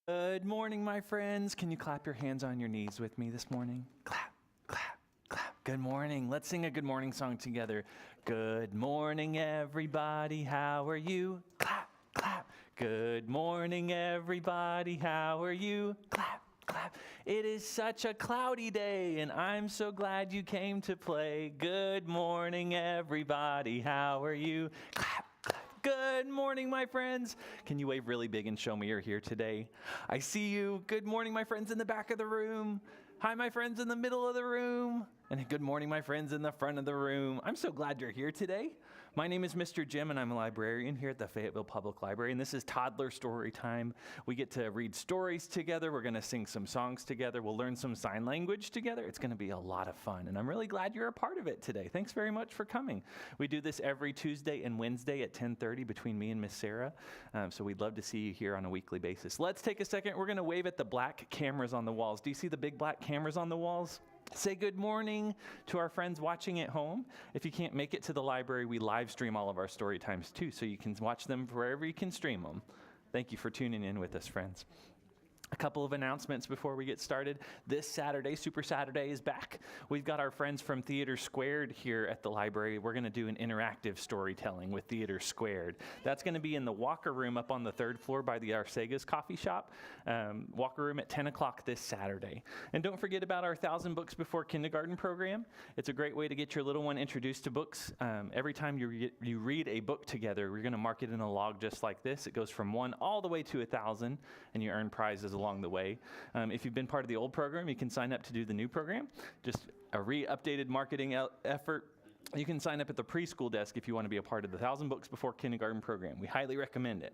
Good morning, my friends. Can you clap your hands on your knees with me this morning? Clap, clap, clap. Good morning. Let's sing a good morning song together. Good morning, everybody. How are you? Clap, clap. Good morning, everybody. How are you? Clap, clap. It is such a cloudy day, and I'm so glad you came to play. Good morning, everybody. How are you? Clap. Good morning, my friends. Can you wave really big and show me you're here today? I see you. Good morning, my friends in the back of the room. Hi, my friends in the middle of the room. And good morning, my friends in the front of the room. I'm so glad you're here today. My name is Mr. Jim, and I'm a librarian here at the Fayetteville Public Library, and this is Toddler Story Time. We get to read stories together. We're going to sing some songs together. We'll learn some sign language together. It's going to be a lot of fun, and I'm really glad you're a part of it today. Thanks very much for coming. We do this every Tuesday and Wednesday at 10:30 between me and Miss Sarah, so we'd love to see you here on a weekly basis. Let's take a second. We're going to wave at the black cameras on the walls. Do you see the big black cameras on the walls? Say good morning to our friends watching at home. If you can't make it to the library, we live stream all of our story times too, so you can watch them wherever you can stream them. Thank you for tuning in with us, friends. A couple of announcements before we get started. This Saturday, Super Saturday, is back. We've got our friends from Theater Squared here at the library. We're going to do an interactive storytelling with Theater Squared. That's going to be in the Walker Room up on the 3rd floor by the Arcega's coffee shop. Walker Room at 10 o'clock this Saturday. And don't forget about our 1,000 Books Before Kindergarten program. It's a great way to get your little one introduced to books. Every time you read a book together, we're going to mark it in a log just like this. It goes from 1 all the way to 1,000, and you earn prizes along the way. If you've been part of the old program, you can sign up to do the new program. Just a re-updated marketing effort. You can sign up at the preschool desk if you want to be a part of the 1,000 Books Before Kindergarten program. We highly recommend it.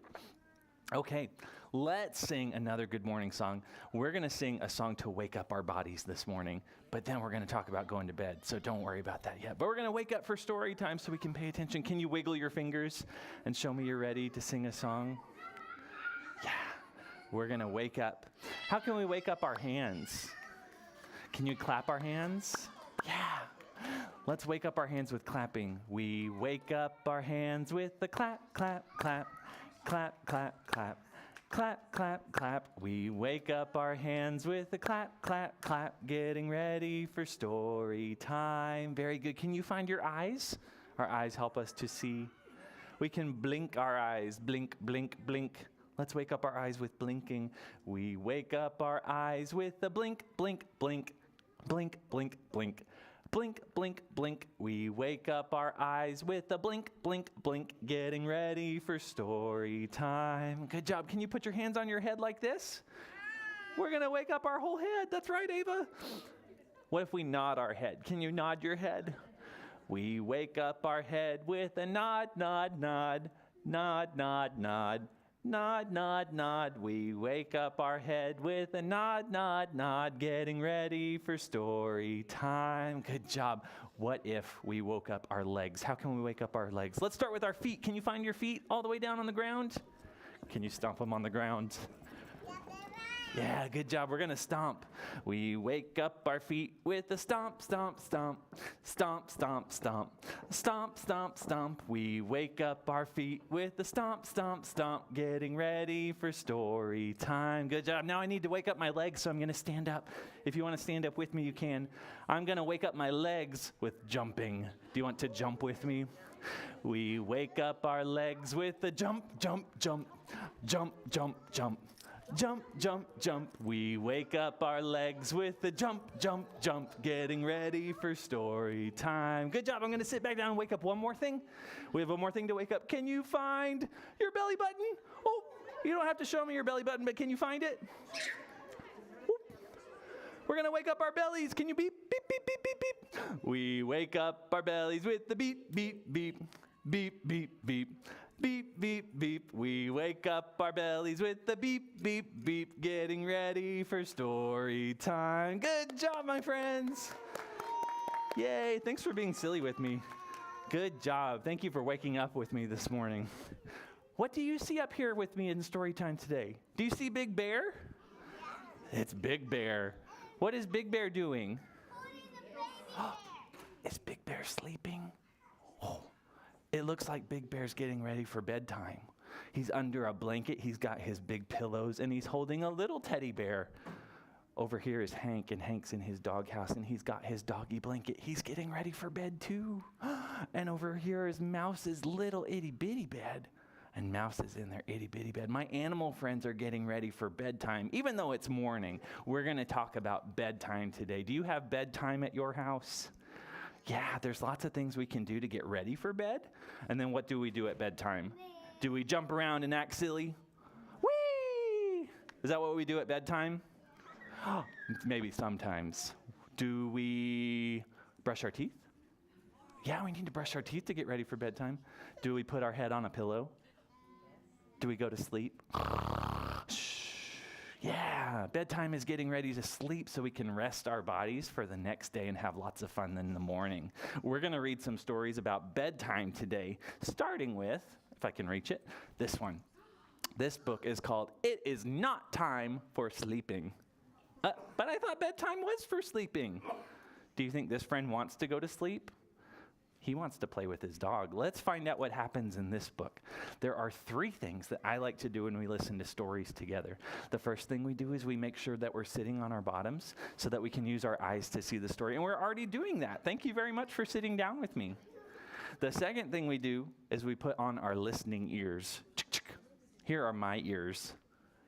Okay, let's sing another good morning song. We're going to sing a song to wake up our bodies this morning, but then we're going to talk about going to bed, so don't worry about that yet. But we're going to wake up for story time so we can pay attention. Can you wiggle your fingers and show me you're ready to sing a song? Yeah. We're going to wake up. How can we wake up our hands? Can you clap our hands? Yeah. Let's wake up our hands with clapping. We wake up our hands with the clap, clap, clap, clap, clap, clap, clap, clap, clap. We wake up our hands with the clap, clap, clap, getting ready for story time. Very good. Can you find your eyes? Our eyes help us to see. We can blink our eyes. Blink, blink, blink. Let's wake up our eyes with blinking. We wake up our eyes with a blink, blink, blink, blink, blink, blink, blink, blink, blink. We wake up our eyes with a blink, blink, blink, getting ready for story time. Good job. Can you put your hands on your head like this? We're going to wake up our whole head. That's right, Ava. What if we nod our head? Can you nod your head? We wake up our head with a nod, nod, nod, nod, nod, nod. Nod, nod, nod. We wake up our head with a nod, nod, nod, getting ready for story time. Good job. What if we woke up our legs? How can we wake up our legs? Let's start with our feet. Can you find your feet all the way down on the ground? Can you stomp them on the ground? Yeah, good job. We're going to stomp. We wake up our feet with a stomp, stomp, stomp, stomp, stomp, stomp, stomp, stomp, stomp. We wake up our feet with a stomp, stomp, stomp, getting ready for story time. Good job. Now I need to wake up my legs, so I'm going to stand up. If you want to stand up with me, you can. I'm going to wake up my legs with jumping. Do you want to jump with me? We wake up our legs with a jump, jump, jump, jump, jump, jump. Jump, jump, jump. We wake up our legs with a jump, jump, jump, getting ready for story time. Good job. I'm going to sit back down and wake up one more thing. We have one more thing to wake up. Can you find your belly button? Oh, you don't have to show me your belly button, but can you find it? Whoop. We're going to wake up our bellies. Can you beep, beep, beep, beep, beep, beep? We wake up our bellies with the beep, beep, beep, beep, beep, beep. Beep, beep, beep. We wake up our bellies with the beep, beep, beep, getting ready for story time. Good job, my friends. Yay, thanks for being silly with me. Good job. Thank you for waking up with me this morning. What do you see up here with me in story time today? Do you see Big Bear? It's Big Bear. What is Big Bear doing? Is Big Bear sleeping? Oh. It looks like Big Bear's getting ready for bedtime. He's under a blanket. He's got his big pillows, and he's holding a little teddy bear. Over here is Hank, and Hank's in his doghouse, and he's got his doggy blanket. He's getting ready for bed, too. And over here is Mouse's little itty-bitty bed. And Mouse is in their itty-bitty bed. My animal friends are getting ready for bedtime. Even though it's morning, we're going to talk about bedtime today. Do you have bedtime at your house? Yeah, there's lots of things we can do to get ready for bed. And then what do we do at bedtime? Do we jump around and act silly? Whee! Is that what we do at bedtime? Maybe sometimes. Do we brush our teeth? Yeah, we need to brush our teeth to get ready for bedtime. Do we put our head on a pillow? Do we go to sleep? Shh. Yeah, bedtime is getting ready to sleep so we can rest our bodies for the next day and have lots of fun in the morning. We're going to read some stories about bedtime today, starting with, if I can reach it, this one. This book is called It Is Not Time for Sleeping. But I thought bedtime was for sleeping. Do you think this friend wants to go to sleep? He wants to play with his dog. Let's find out what happens in this book. There are 3 things that I like to do when we listen to stories together. The first thing we do is we make sure that we're sitting on our bottoms so that we can use our eyes to see the story. And we're already doing that. Thank you very much for sitting down with me. The second thing we do is we put on our listening ears. Here are my ears.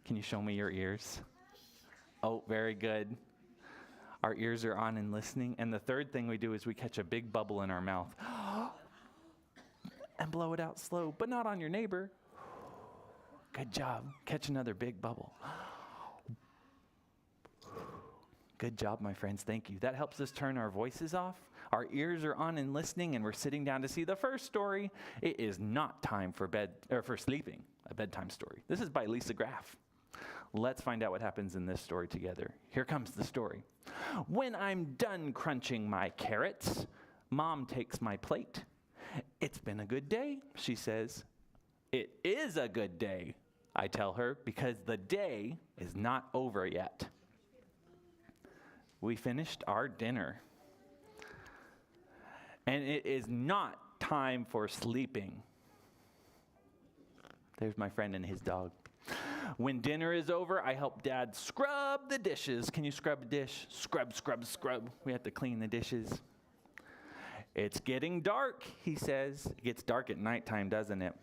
Can you show me your ears? Oh, very good. Our ears are on and listening. And the third thing we do is we catch a big bubble in our mouth and blow it out slow, but not on your neighbor. Good job. Catch another big bubble. Good job, my friends. Thank you. That helps us turn our voices off. Our ears are on and listening, and we're sitting down to see the first story. It is not time for sleeping, a bedtime story. This is by Lisa Graff. Let's find out what happens in this story together. Here comes the story. When I'm done crunching my carrots, Mom takes my plate. It's been a good day, she says. It is a good day, I tell her, because the day is not over yet. We finished our dinner. And it is not time for sleeping. There's my friend and his dog. When dinner is over, I help Dad scrub the dishes. Can you scrub a dish? Scrub, scrub, scrub. We have to clean the dishes. It's getting dark, he says. It gets dark at nighttime, doesn't it?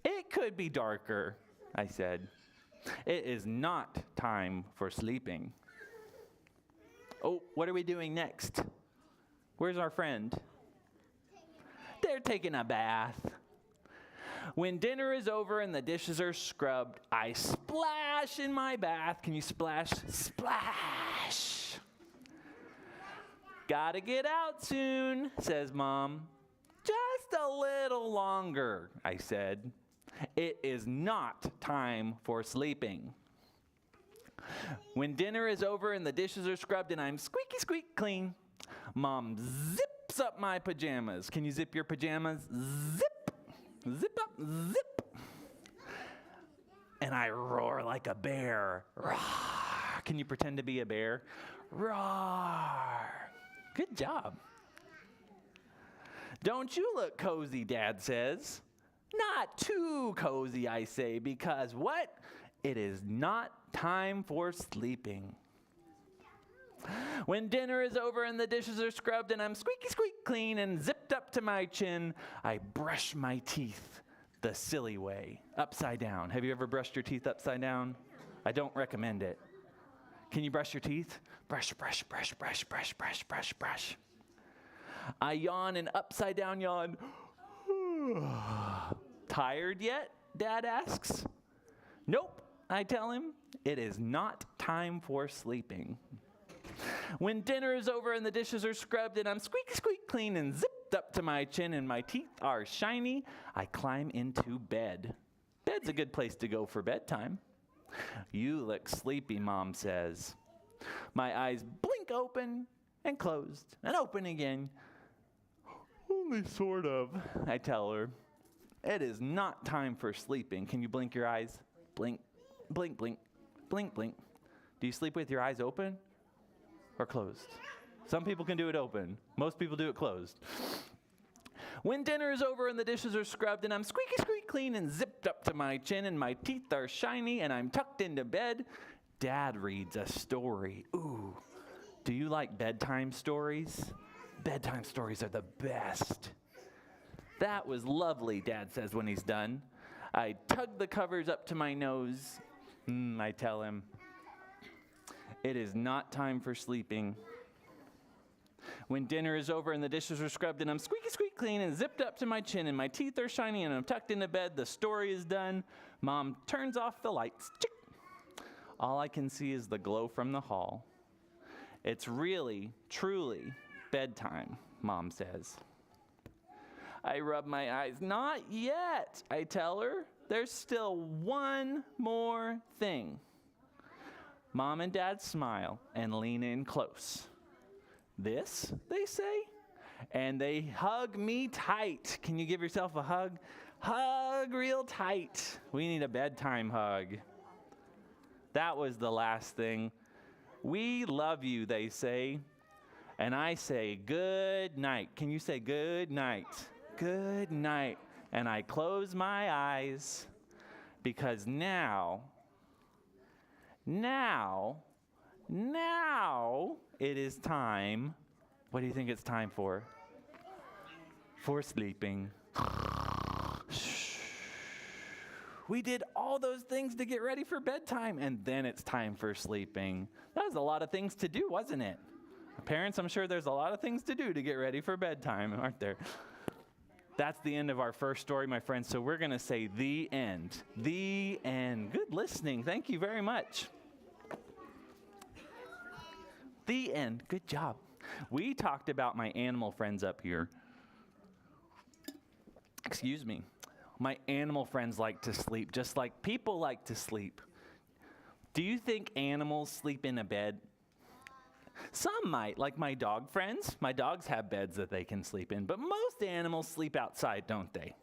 It could be darker, I said. It is not time for sleeping. Oh, what are we doing next? Where's our friend? They're taking a bath. When dinner is over and the dishes are scrubbed, I splash in my bath. Can you splash? Splash. Gotta get out soon, says Mom. Just a little longer, I said. It is not time for sleeping. When dinner is over and the dishes are scrubbed and I'm squeaky squeak clean, Mom zips up my pajamas. Can you zip your pajamas? Zip. Zip up, zip. And I roar like a bear. Roar. Can you pretend to be a bear? Roar. Good job. Don't you look cozy, Dad says. Not too cozy, I say, because what? It is not time for sleeping. When dinner is over and the dishes are scrubbed and I'm squeaky squeak clean and zipped up to my chin, I brush my teeth the silly way, upside down. Have you ever brushed your teeth upside down? I don't recommend it. Can you brush your teeth? Brush, brush, brush, brush, brush, brush, brush, brush. I yawn an upside down yawn. Tired yet? Dad asks. Nope, I tell him. It is not time for sleeping. When dinner is over and the dishes are scrubbed and I'm squeaky squeak clean and zipped up to my chin and my teeth are shiny, I climb into bed. Bed's a good place to go for bedtime. You look sleepy, Mom says. My eyes blink open and closed and open again. Only sort of, I tell her. It is not time for sleeping. Can you blink your eyes? Blink, blink, blink, blink, blink. Do you sleep with your eyes open or closed? Some people can do it open. Most people do it closed. When dinner is over and the dishes are scrubbed and I'm squeaky squeak clean and zipped up to my chin and my teeth are shiny and I'm tucked into bed, Dad reads a story. Ooh, do you like bedtime stories? Bedtime stories are the best. That was lovely, Dad says when he's done. I tug the covers up to my nose. I tell him, it is not time for sleeping. When dinner is over and the dishes are scrubbed and I'm squeaky squeak clean and zipped up to my chin and my teeth are shiny and I'm tucked into bed, the story is done. Mom turns off the lights. Chick. All I can see is the glow from the hall. It's really, truly bedtime, Mom says. I rub my eyes. Not yet, I tell her. There's still one more thing. Mom and Dad smile and lean in close. This, they say, and they hug me tight. Can you give yourself a hug? Hug real tight. We need a bedtime hug. That was the last thing. We love you, they say. And I say, good night. Can you say good night? Good night. And I close my eyes because now it is time. What do you think it's time for? For sleeping. We did all those things to get ready for bedtime, and then it's time for sleeping. That was a lot of things to do, wasn't it? Parents, I'm sure there's a lot of things to do to get ready for bedtime, aren't there? That's the end of our first story, my friends. So we're going to say the end. The end. Good listening. Thank you very much. The end. Good job. We talked about my animal friends up here. Excuse me. My animal friends like to sleep just like people like to sleep. Do you think animals sleep in a bed? Some might, like my dog friends. My dogs have beds that they can sleep in, but most animals sleep outside, don't they?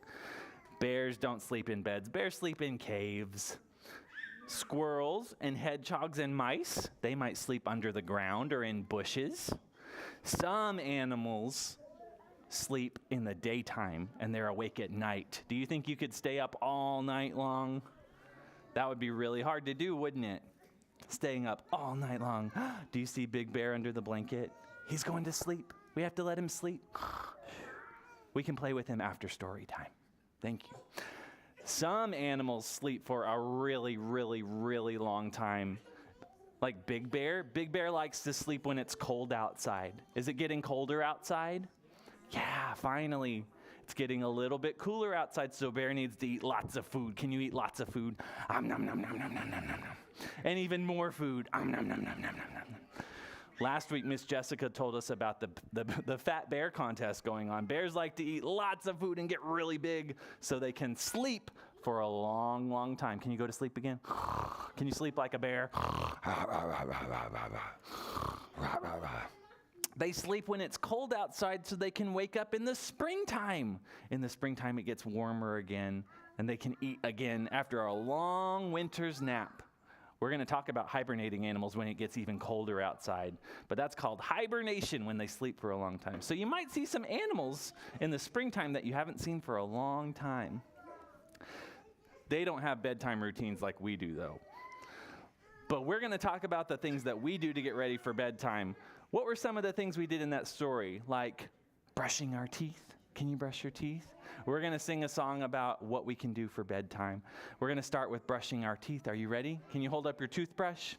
Bears don't sleep in beds. Bears sleep in caves. Squirrels and hedgehogs and mice, they might sleep under the ground or in bushes. Some animals sleep in the daytime and they're awake at night. Do you think you could stay up all night long? That would be really hard to do, wouldn't it? Staying up all night long. Do you see Big Bear under the blanket? He's going to sleep. We have to let him sleep. We can play with him after story time. Thank you. Some animals sleep for a really, really, really long time. Like Big Bear. Big Bear likes to sleep when it's cold outside. Is it getting colder outside? Yeah, finally. It's getting a little bit cooler outside, so Bear needs to eat lots of food. Can you eat lots of food? Nom, nom, nom, nom, nom, nom, nom, nom. And even more food. Nom, nom, nom, nom, nom, nom. Last week, Miss Jessica told us about the fat bear contest going on. Bears like to eat lots of food and get really big so they can sleep for a long, long time. Can you go to sleep again? Can you sleep like a bear? They sleep when it's cold outside so they can wake up in the springtime. In the springtime, it gets warmer again, and they can eat again after a long winter's nap. We're going to talk about hibernating animals when it gets even colder outside, but that's called hibernation when they sleep for a long time. So you might see some animals in the springtime that you haven't seen for a long time. They don't have bedtime routines like we do, though. But we're going to talk about the things that we do to get ready for bedtime. What were some of the things we did in that story? Like brushing our teeth. Can you brush your teeth? We're going to sing a song about what we can do for bedtime. We're going to start with brushing our teeth. Are you ready? Can you hold up your toothbrush?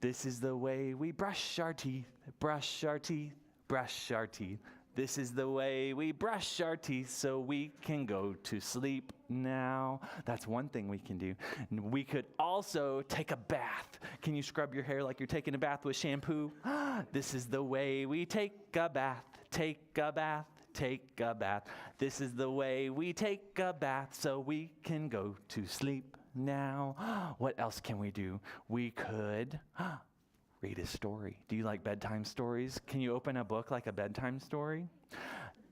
This is the way we brush our teeth, brush our teeth, brush our teeth. This is the way we brush our teeth so we can go to sleep now. That's one thing we can do. We could also take a bath. Can you scrub your hair like you're taking a bath with shampoo? This is the way we take a bath, take a bath, take a bath. This is the way we take a bath so we can go to sleep now. What else can we do? We could read a story. Do you like bedtime stories? Can you open a book like a bedtime story?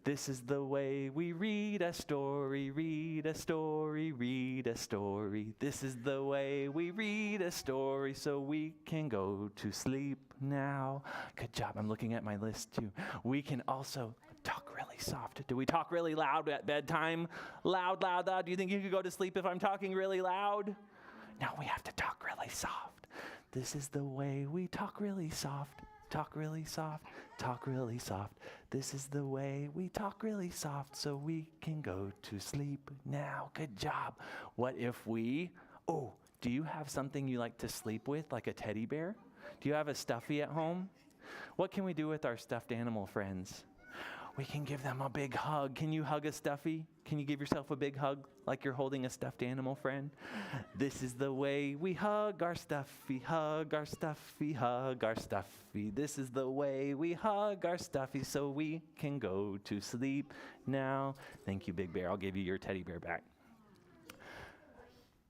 This is the way we read a story, read a story, read a story. This is the way we read a story so we can go to sleep now. Good job. I'm looking at my list too. We can also talk really soft. Do we talk really loud at bedtime? Loud, loud, loud. Do you think you could go to sleep if I'm talking really loud? No, we have to talk really soft. This is the way we talk really soft. Talk really soft. Talk really soft. This is the way we talk really soft so we can go to sleep now. Good job. What if we, do you have something you like to sleep with, like a teddy bear? Do you have a stuffy at home? What can we do with our stuffed animal friends? We can give them a big hug. Can you hug a stuffy? Can you give yourself a big hug like you're holding a stuffed animal friend? This is the way we hug our stuffy, hug our stuffy, hug our stuffy. This is the way we hug our stuffy so we can go to sleep now. Thank you, Big Bear. I'll give you your teddy bear back.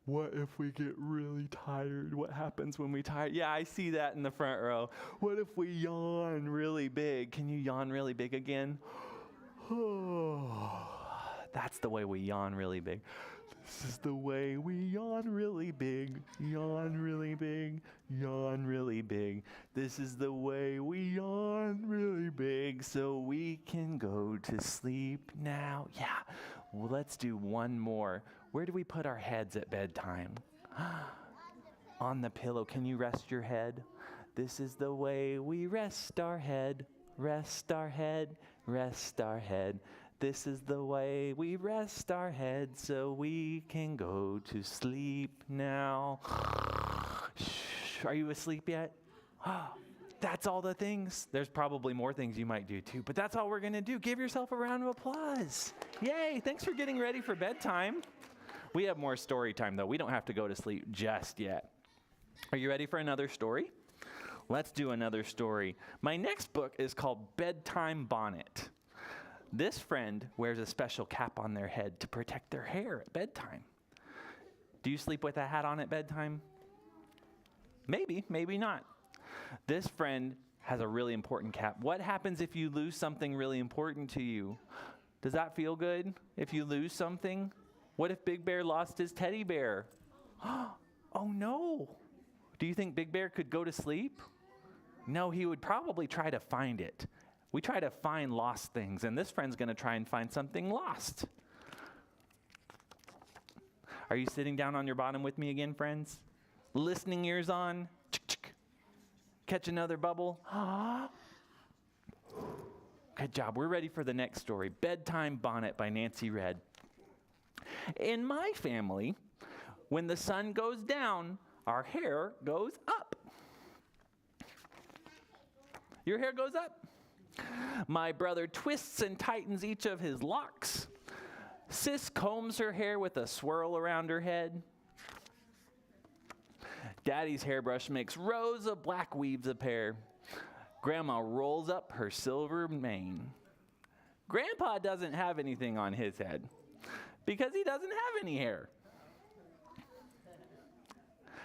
What if we get really tired? What happens when we tired? Yeah, I see that in the front row. What if we yawn really big? Can you yawn really big again? That's the way we yawn really big. This is the way we yawn really big, yawn really big, yawn really big. This is the way we yawn really big so we can go to sleep now. Yeah, well, let's do one more. Where do we put our heads at bedtime? On the pillow. Can you rest your head? This is the way we rest our head, rest our head, rest our head. This is the way we rest our head so we can go to sleep now. Are you asleep yet? That's all the things. There's probably more things you might do too, but that's all we're going to do. Give yourself a round of applause. Yay, thanks for getting ready for bedtime. We have more story time though. We don't have to go to sleep just yet. Are you ready for another story? Let's do another story. My next book is called Bedtime Bonnet. This friend wears a special cap on their head to protect their hair at bedtime. Do you sleep with a hat on at bedtime? Maybe, maybe not. This friend has a really important cap. What happens if you lose something really important to you? Does that feel good if you lose something? What if Big Bear lost his teddy bear? Oh no. Do you think Big Bear could go to sleep? No, he would probably try to find it. We try to find lost things, and this friend's going to try and find something lost. Are you sitting down on your bottom with me again, friends? Listening ears on. Catch another bubble. Good job. We're ready for the next story. Bedtime Bonnet by Nancy Red. In my family, when the sun goes down, our hair goes up. Your hair goes up. My brother twists and tightens each of his locks. Sis combs her hair with a swirl around her head. Daddy's hairbrush makes rows of black weaves appear. Grandma rolls up her silver mane. Grandpa doesn't have anything on his head because he doesn't have any hair.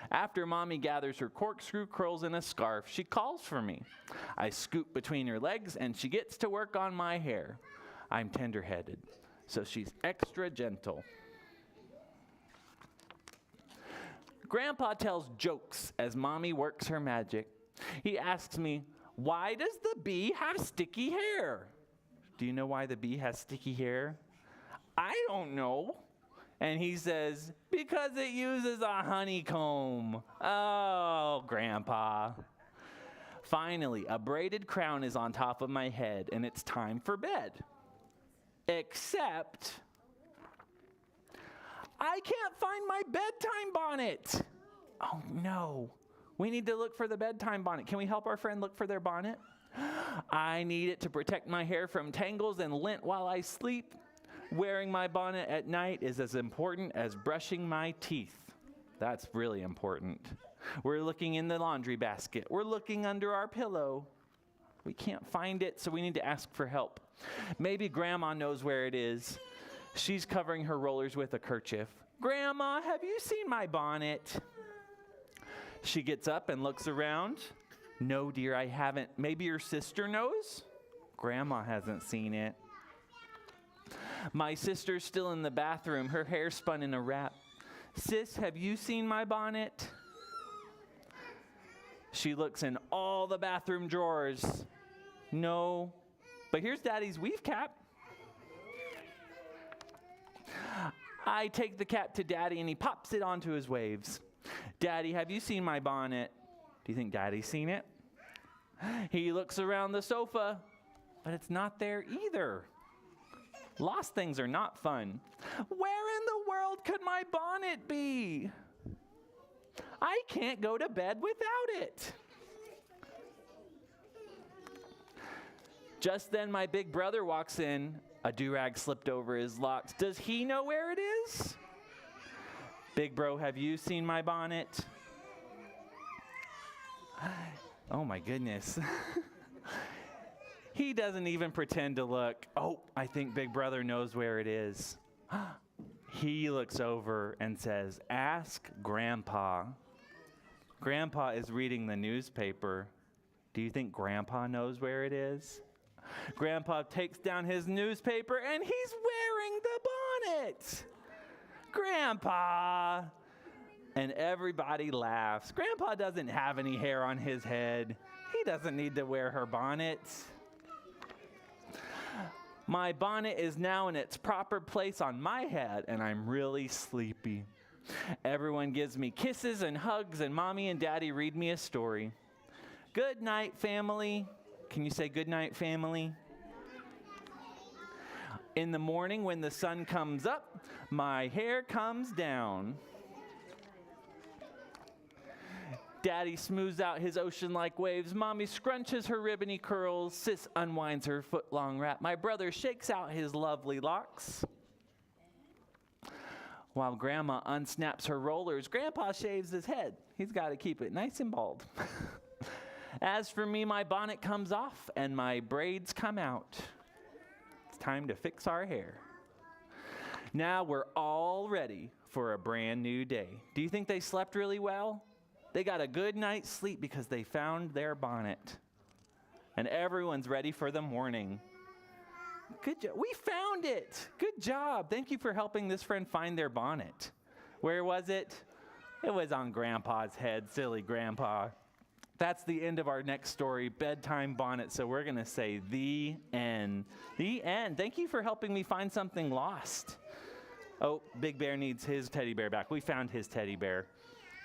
After Mommy gathers her corkscrew curls in a scarf, she calls for me. I scoop between her legs, and she gets to work on my hair. I'm tender-headed, so she's extra gentle. Grandpa tells jokes as Mommy works her magic. He asks me, why does the bee have sticky hair? Do you know why the bee has sticky hair? I don't know. And he says, because it uses a honeycomb. Oh, Grandpa. Finally, a braided crown is on top of my head, and it's time for bed. Except, I can't find my bedtime bonnet. Oh, no. We need to look for the bedtime bonnet. Can we help our friend look for their bonnet? I need it to protect my hair from tangles and lint while I sleep. Wearing my bonnet at night is as important as brushing my teeth. That's really important. We're looking in the laundry basket. We're looking under our pillow. We can't find it, so we need to ask for help. Maybe Grandma knows where it is. She's covering her rollers with a kerchief. Grandma, have you seen my bonnet? She gets up and looks around. No, dear, I haven't. Maybe your sister knows? Grandma hasn't seen it. My sister's still in the bathroom, her hair spun in a wrap. Sis, have you seen my bonnet? She looks in all the bathroom drawers. No, but here's Daddy's weave cap. I take the cap to Daddy, and he pops it onto his waves. Daddy, have you seen my bonnet? Do you think Daddy's seen it? He looks around the sofa, but it's not there either. Lost things are not fun. Where in the world could my bonnet be? I can't go to bed without it. Just then my big brother walks in. A do-rag slipped over his locks. Does he know where it is? Big bro, have you seen my bonnet? Oh my goodness. He doesn't even pretend to look. Oh, I think big brother knows where it is. He looks over and says, ask Grandpa. Grandpa is reading the newspaper. Do you think Grandpa knows where it is? Grandpa takes down his newspaper and he's wearing the bonnet. Grandpa! And everybody laughs. Grandpa doesn't have any hair on his head. He doesn't need to wear her bonnet. My bonnet is now in its proper place on my head, and I'm really sleepy. Everyone gives me kisses and hugs, and Mommy and Daddy read me a story. Good night, family. Can you say good night, family? In the morning, when the sun comes up, my hair comes down. Daddy smooths out his ocean-like waves. Mommy scrunches her ribbony curls. Sis unwinds her foot-long wrap. My brother shakes out his lovely locks. While Grandma unsnaps her rollers, Grandpa shaves his head. He's got to keep it nice and bald. As for me, my bonnet comes off and my braids come out. It's time to fix our hair. Now we're all ready for a brand new day. Do you think they slept really well? They got a good night's sleep because they found their bonnet. And everyone's ready for the morning. Good job. We found it. Good job. Thank you for helping this friend find their bonnet. Where was it? It was on Grandpa's head. Silly Grandpa. That's the end of our next story, Bedtime Bonnet. So we're going to say the end. The end. Thank you for helping me find something lost. Oh, Big Bear needs his teddy bear back. We found his teddy bear.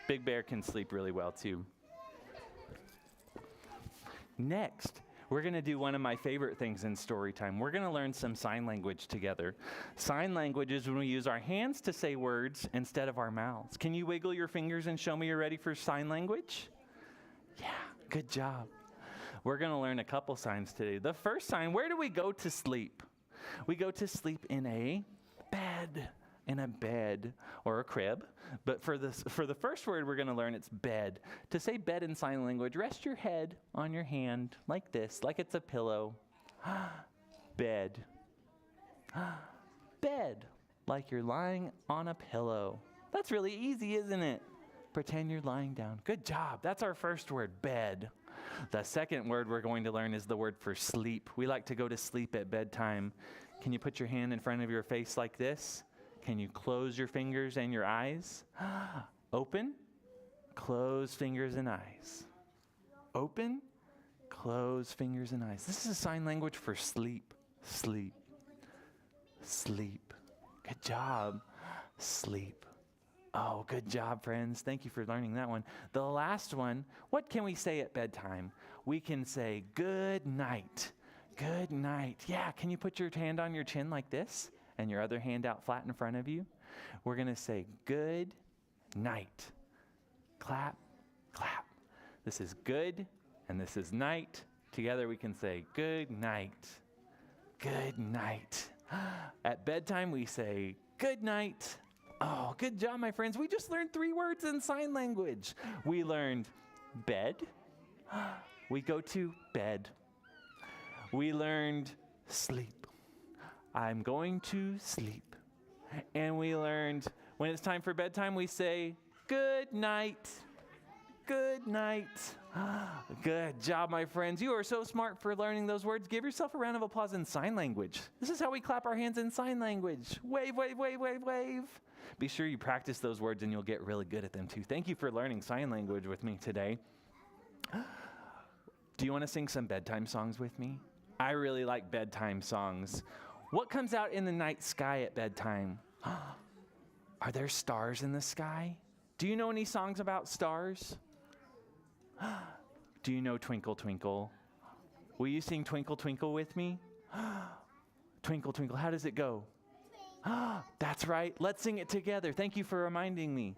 Big Bear can sleep really well too. Next, we're going to do one of my favorite things in story time. We're going to learn some sign language together. Sign language is when we use our hands to say words instead of our mouths. Can you wiggle your fingers and show me you're ready for sign language? Yeah, good job. We're going to learn a couple signs today. The first sign, where do we go to sleep? We go to sleep in a bed. In a bed or a crib. But for the first word we're going to learn, it's bed. To say bed in sign language, rest your head on your hand like this, like it's a pillow. Bed. Bed, like you're lying on a pillow. That's really easy, isn't it? Pretend you're lying down. Good job. That's our first word, bed. The second word we're going to learn is the word for sleep. We like to go to sleep at bedtime. Can you put your hand in front of your face like this? Can you close your fingers and your eyes? Open, close fingers and eyes. Open, close fingers and eyes. This is a sign language for sleep. Sleep. Sleep. Good job. Sleep. Oh, good job, friends. Thank you for learning that one. The last one, what can we say at bedtime? We can say good night. Good night. Yeah, can you put your hand on your chin like this? And your other hand out flat in front of you. We're going to say good night. Clap, clap. This is good and this is night. Together we can say good night. Good night. At bedtime we say good night. Oh, good job, my friends. We just learned 3 words in sign language. We learned bed. We go to bed. We learned sleep. I'm going to sleep. And we learned when it's time for bedtime, we say, good night. Good night. Good job, my friends. You are so smart for learning those words. Give yourself a round of applause in sign language. This is how we clap our hands in sign language. Wave, wave, wave, wave, wave. Be sure you practice those words and you'll get really good at them too. Thank you for learning sign language with me today. Do you want to sing some bedtime songs with me? I really like bedtime songs. What comes out in the night sky at bedtime? Are there stars in the sky? Do you know any songs about stars? Do you know Twinkle, Twinkle? Will you sing Twinkle, Twinkle with me? Twinkle, twinkle, how does it go? That's right. Let's sing it together. Thank you for reminding me.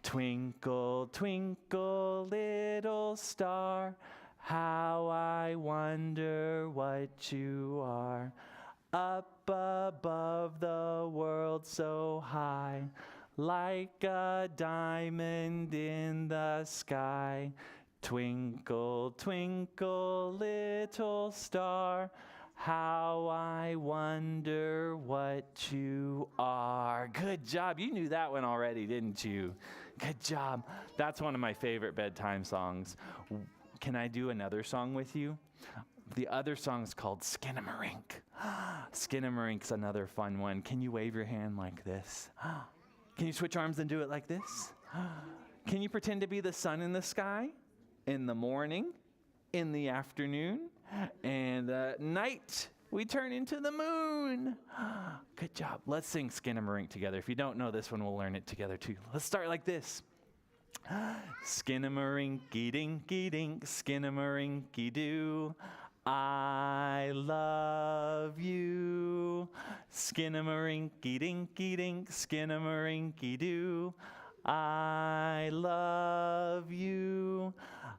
Twinkle, twinkle, little star, how I wonder what you are. Up above the world so high, like a diamond in the sky. Twinkle, twinkle, little star, how I wonder what you are. Good job. You knew that one already, didn't you? Good job. That's one of my favorite bedtime songs. Can I do another song with you? The other song is called Skinamarink. Skinamarink's another fun one. Can you wave your hand like this? Can you switch arms and do it like this? Can you pretend to be the sun in the sky? In the morning, in the afternoon, and at night, we turn into the moon. Good job. Let's sing Skinamarink together. If you don't know this one, we'll learn it together too. Let's start like this. Skinamarink-y dinky dink, Skinamarink-y doo. I love you. Skinamarink-y dinky dink, Skinamarink-y doo. I love you.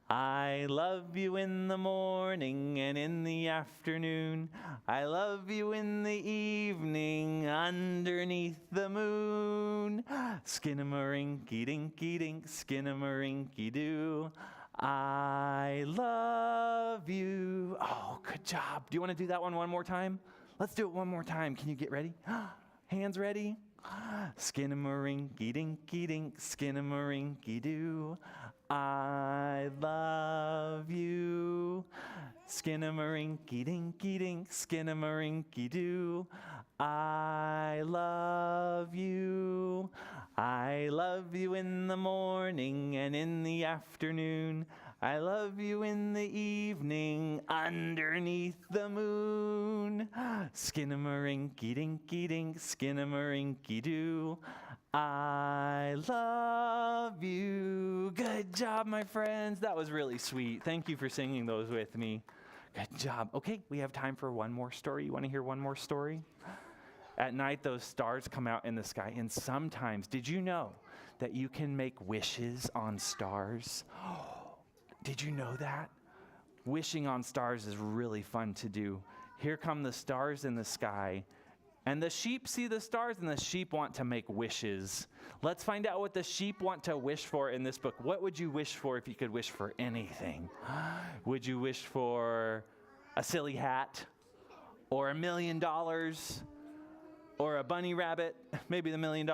I love you in the morning and in the afternoon. I love you in the evening underneath the moon. Skinamarink-y dinky dink, Skinamarink-y doo. I love you. Oh, good job. Do you want to do that one more time? Let's do it one more time. Can you get ready? Hands ready? Skinamarink-y dinky dink, Skinamarink-y doo. I love you. Skinamarink-y dinky dink, Skinamarink-y doo. I love you. I love you in the morning and in the afternoon. I love you in the evening underneath the moon. Skinamarink-y dinky dink, Skinamarink-y doo. I love you. Good job, my friends. That was really sweet. Thank you for singing those with me. Good job. Okay, we have time for one more story. You want to hear one more story? At night, those stars come out in the sky, and sometimes, did you know that you can make wishes on stars? Did you know that? Wishing on stars is really fun to do. Here come the stars in the sky, and the sheep see the stars, and the sheep want to make wishes. Let's find out what the sheep want to wish for in this book. What would you wish for if you could wish for anything? Would you wish for a silly hat, or $1 million, or a bunny rabbit, maybe the $1 million?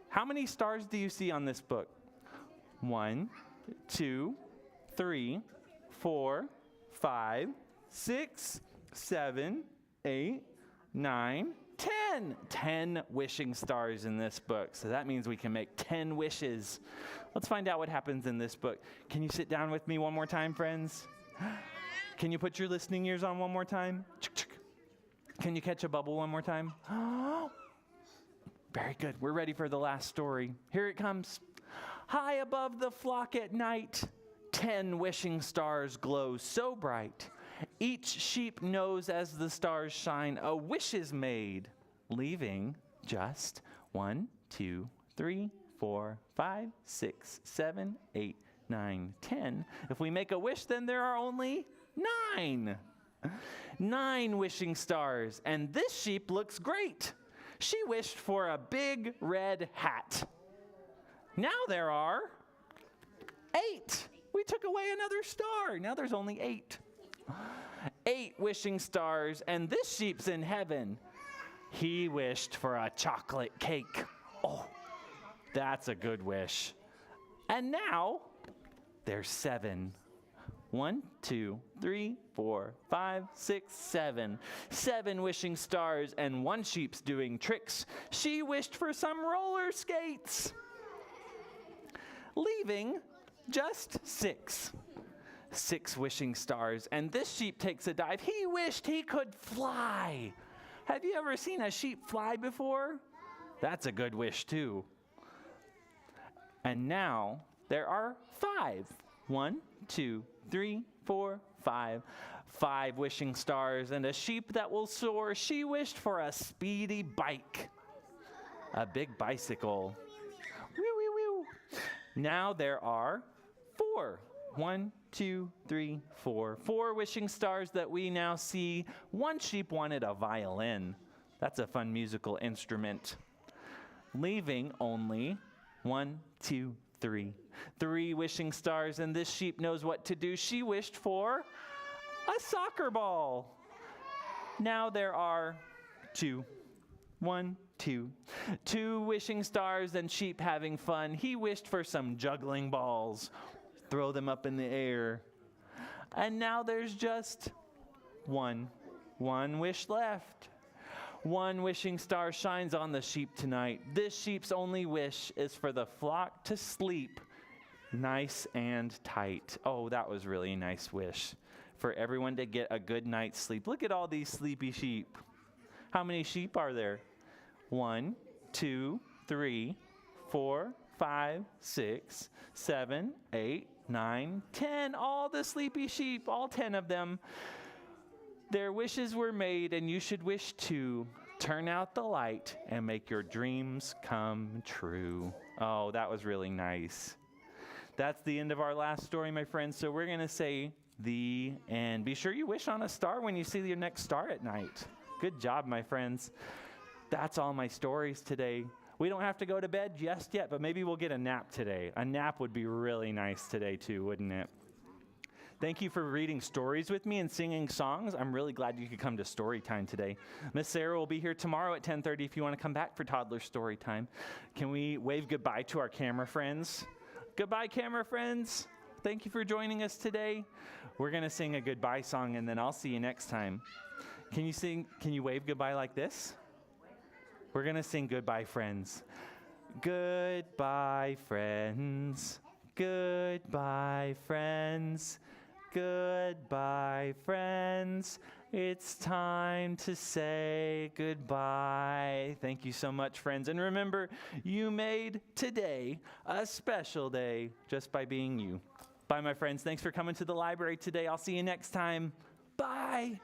How many stars do you see on this book? 1, 2, 3, 4, 5, 6, 7, 8, 9, 10. 10 wishing stars in this book. So that means we can make 10 wishes. Let's find out what happens in this book. Can you sit down with me one more time, friends? Can you put your listening ears on one more time? Can you catch a bubble one more time? Very good. We're ready for the last story. Here it comes. High above the flock at night, 10 wishing stars glow so bright. Each sheep knows as the stars shine, a wish is made, leaving just 1, 2, 3, 4, 5, 6, 7, 8, 9, 10. If we make a wish, then there are only 9. 9 wishing stars, and this sheep looks great. She wished for a big red hat. Now there are 8. We took away another star. Now there's only 8. 8 wishing stars, and this sheep's in heaven. He wished for a chocolate cake. Oh, that's a good wish. And now there's 7. 1, 2, 3, 4, 5, 6, 7. 7 wishing stars, and one sheep's doing tricks. She wished for some roller skates, leaving just 6. 6 wishing stars, and this sheep takes a dive. He wished he could fly. Have you ever seen a sheep fly before? That's a good wish too. And now there are 5. 1, 2, 3, 4, 5. 5 wishing stars and a sheep that will soar. She wished for a speedy bike. A big bicycle. Woo, woo, woo. Now there are 4. 1, 2, 3, 4. 4 wishing stars that we now see. One sheep wanted a violin. That's a fun musical instrument. Leaving only 1, 2, 3. 3 wishing stars, and this sheep knows what to do. She wished for a soccer ball. Now there are 2. 1, 2. 2 wishing stars and sheep having fun. He wished for some juggling balls. Throw them up in the air. And now there's just 1. 1 wish left. 1 wishing star shines on the sheep tonight. This sheep's only wish is for the flock to sleep nice and tight. Oh, that was really a nice wish. For everyone to get a good night's sleep. Look at all these sleepy sheep. How many sheep are there? 1, 2, 3, 4, 5, 6, 7, 8, 9, 10. All the sleepy sheep, all 10 of them. Their wishes were made, and you should wish too. Turn out the light and make your dreams come true. Oh, that was really nice. That's the end of our last story, my friends. So we're going to say the end. Be sure you wish on a star when you see your next star at night. Good job, my friends. That's all my stories today. We don't have to go to bed just yet, but maybe we'll get a nap today. A nap would be really nice today too, wouldn't it? Thank you for reading stories with me and singing songs. I'm really glad you could come to story time today. Miss Sarah will be here tomorrow at 10:30 if you want to come back for toddler story time. Can we wave goodbye to our camera friends? Goodbye, camera friends. Thank you for joining us today. We're going to sing a goodbye song, and then I'll see you next time. Can you wave goodbye like this? We're going to sing Goodbye, Friends. Goodbye, friends. Goodbye, friends. Goodbye, friends. It's time to say goodbye. Thank you so much, friends. And remember, you made today a special day just by being you. Bye, my friends. Thanks for coming to the library today. I'll see you next time. Bye.